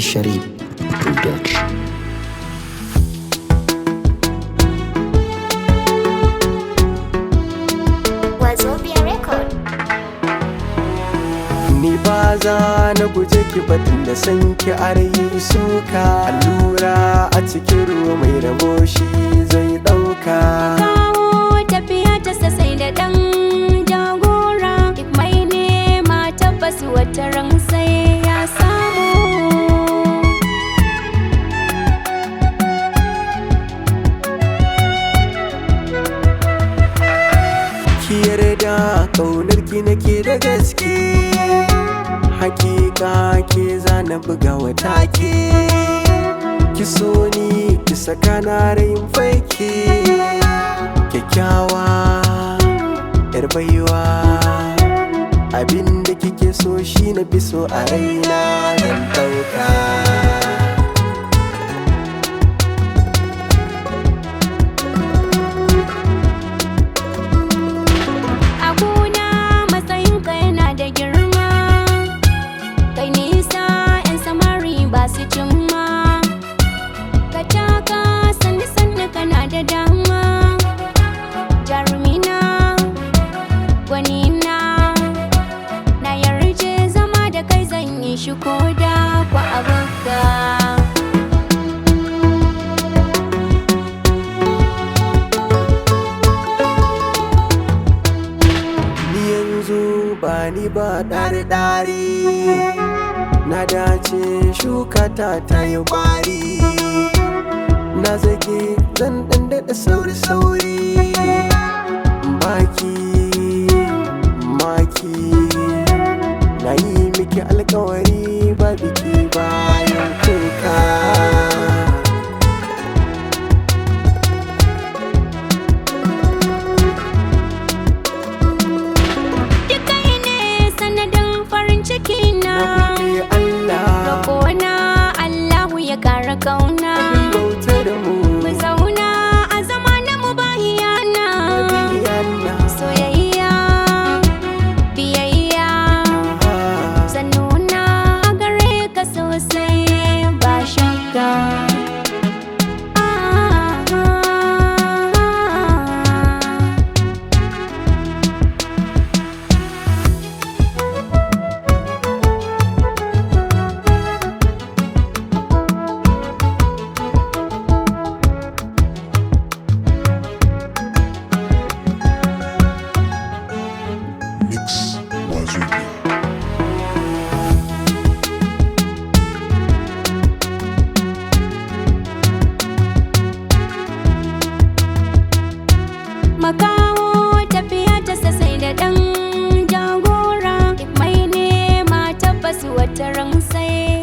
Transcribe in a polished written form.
Sharif Production. Wazobia Record. Ni ba za na guje ki batun da san ki arayi suka. Allura a cikin ruwa mai rabo shi zai dauka. Kawo tafiya ta sai da dan jagora. Duk mai nema tabbas wata ran sai ya samu. Ki yarda kaunar ki nake da gaske, hakika ke zana buga wata ke. Ki so ni ki saka na rayin faike, kyakkyawa yar baiwa. Abinda kike so shi na fi so a raina zan dauka. Shi ko da kwa abaka. Ni yanzu ba ni ba ɗari-ɗari, na dace shuka ta yi ƙwari. Na zage zan ɗan daɗa sauri-sauri, baki maki. Na yi miki alkawari ba biki bayan kuka. Duka ne sanadin farin ciki na. Allah roƙona Allahu ya ƙara kauna. bauta da mu Mu zauna a zamanin mu ba hiyana. Soyayya biyayya zan nuna gare ka sosai ba shakka. Mix Wazobia. Makaho tafiya ta sai da dan jagora. Duk mai nema tabbas wata ran sai